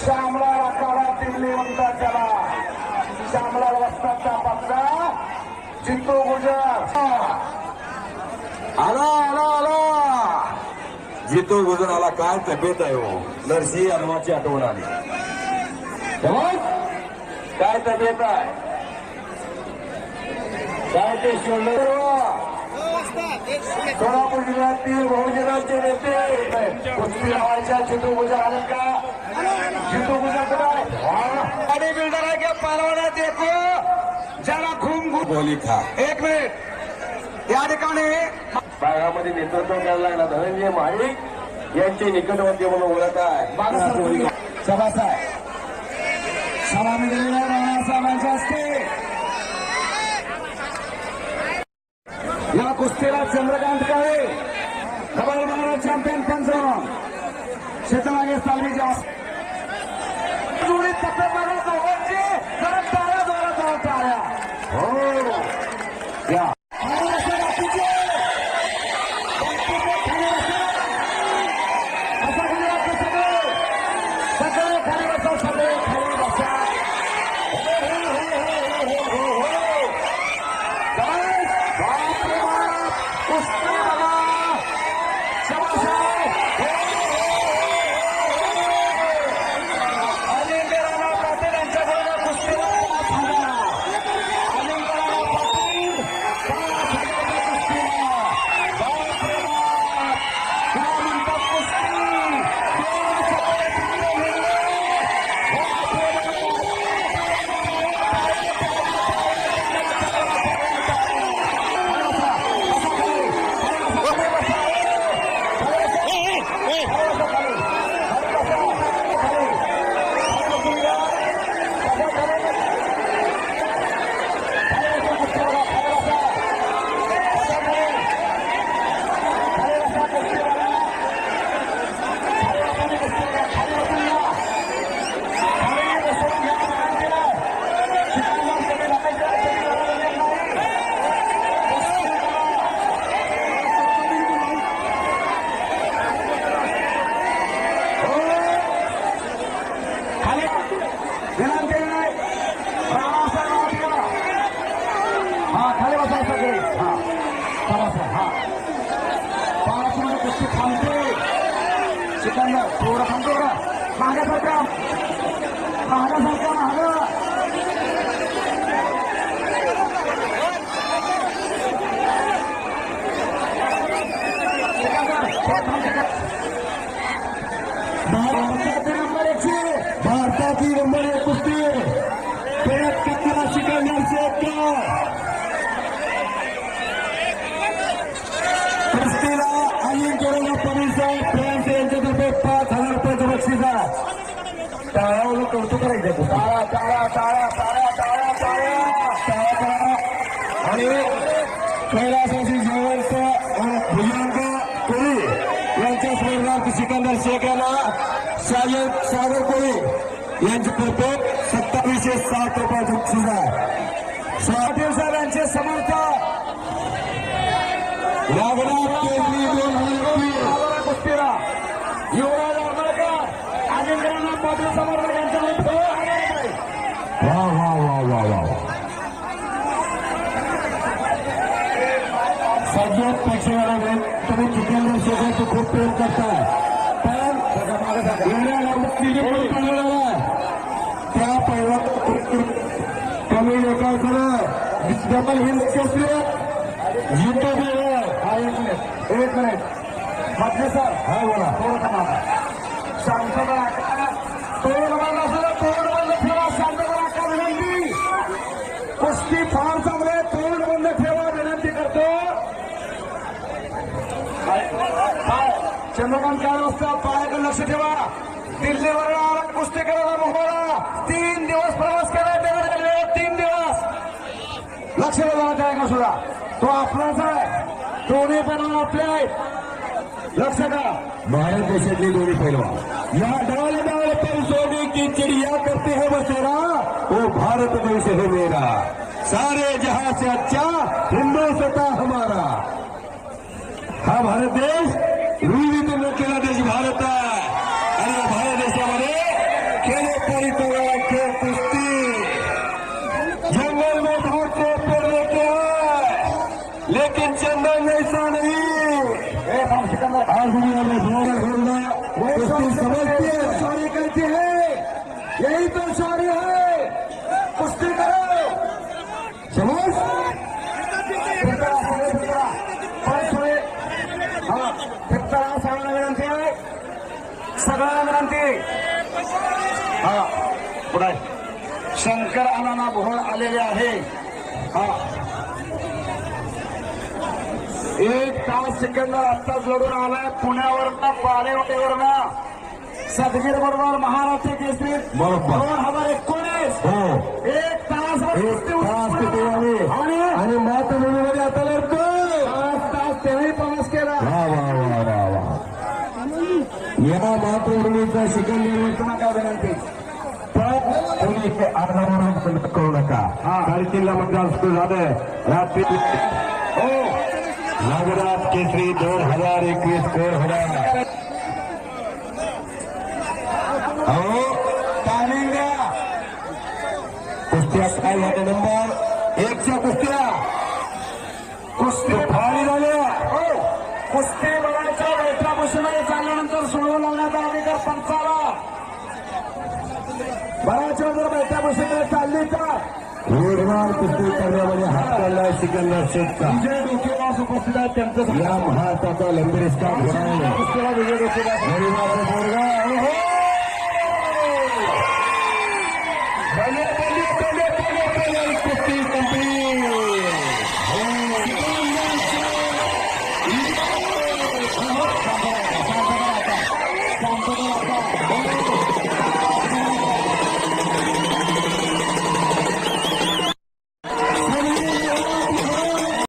श्यामला काळा दिल्ली म्हणतात त्याला. श्यामला वस्ताचा पत्ता जिंतू गुजर आला आला आला जितो गुजर आला. काय तब्येत आहे हो. नरसी हनुमाची आठवण आली. काय तब्येत आहे. काय ते शोल्डर सोलापूर जिल्ह्यातील बहुजनांचे नेते कुस्ती लावायच्या जितू गुजर आले का. जितू गुजर बॉडी बिल्डर आहे की पालवण्यात येतो ज्याला खूप बोली खा. एक मिनिट या ठिकाणी भागामध्ये नेतृत्व करायला लागला धनंजय महाडिक यांचे निकटवर्ती म्हणून ओळख आहे. सभासाहेब सलामी दिलेल्या राणासाहेबांच्या हस्ते या कुस्तीला चंद्रकांत काळे डबल महाराज चॅम्पियन पंचावन्न शेतमागे तालमीच्या जोडीत टप्पे मारा दोघांची जरा टाळ्या जोरात टाळ्या. हो या सिकंदर थोडं थांबतो का मागासारखा मागासारखा मागं भारताची नंबर 1 कुस्ती पेट कत्तला सिकंदर से कुस्तीला अनिल कोरोना परिसर फ्रान्स यांच्यातर्फे 5,000 रुपयाचं बक्षीस आहे. टाळ्यावर कौतुक करायचं. टाळा टाळा टाळा टाळा टाळा टाळा टाळा आणि कैलासवासी जयवंत भुजंग कोळी यांच्या स्पर्धार्थ सिकंदर शेख यांना शाहिद सागर कोळी यांच्यातर्फे 2760 रुपयाचं बक्षीस आहे. पाटील साहेब यांचे समर्थक नागनाथ केसरी 2020 कुस्तीला युवराज आंबेडकर अजिंक्यनाथ पाटील समर्थक यांच्या वा वा वा वा वा सगळ्यात पेक्षेवाला तुम्ही चिकन शेजारचं खूप प्रेम करताय पण एवढ्या कुस्तीने त्या पहिला कमी एकाकडे डबल हिंद केसरी जिंतो भी है. एक मिनिट म्हटले सर हा बोला थोडं थांबा. शांतता तोड बंद असलं तोड बंद ठेवा. शांतता राखा विनंती. कुस्ती फार चांगले तोड बंद ठेवा विनंती करतो. चंद्रकांत काय वाजता पायाकडे लक्ष ठेवा. दिल्लीवर आला कुस्ती करायला मोहळा 3 दिवस प्रवास केला. 3 दिवस लक्ष देण्यात आहे का सुद्धा तो आपलाच आहे. दोन्ही पैलवान आपले आहेत. लक्ष द्या. भारत देशातले दोन्ही पैलवान या डाल डाल पर सोने की चिड़िया करते हैं बसेरा वो भारत देश है मेरा. सारे जहां से अच्छा हा भारत देश विविध नटलेला देश भारत आहे आणि या भारत देशामध्ये खेळोपारी तगड़ा खेळ कुस्ती जंगल में बहुत से पेड़ लेके आए लेकिन चंदन ऐसा नहीं आज दुनिया में घोड़ा घोड़ना कुश्ती समझती है शौर्य कहती है यही तो शौर्य है कुश्ती करो समझ विनंती आहे सगळ्यांना विनंती हा पुढे शंकर अण्णा भोळ आलेले आहे हा 1 तास सेकंद आत्ताच लढून आलाय पुण्यावरनं बालेवाडीवरनं सदगीर बरोबर महाराष्ट्र केसरी 2019 हो 1 तास आणि मातृभूमीमध्ये आता लढतो 5 तास तेही प्रवास केला वा वा वा वा वा या मातृभूमीचा शिकंदीवर काय विनंती कोणी इथे आरडाओरड करू नका 3:30ला मतदान सुरू झालंय रात्री हो नागराज केसरी 2021 कोण होणार अहो टायमिंग द्या कुस्त्या काय झाले नंबर 1च्या कुस्त्या कुस्ती फाळी झाल्या हो कुस्ती बघायच्या बैठा बसूनही चालल्यानंतर सोडवून लावण्याचा अधिकार पंचाला बऱ्याच वेळ जर बैठा बसून चालली तर जोरदार कुस्ती करण्यामध्ये हात काढलाय सिकंदर शेखचा विजय डोकेवास उपस्थित आहेत त्यांचं या महाराष्ट्राचा लंबेरी स्टाफ घडवणे कुस्तीला विजय डोकेवास गरीबाचा पोरगा हो पहिले कुस्ती कंप्लीट शांत करा आता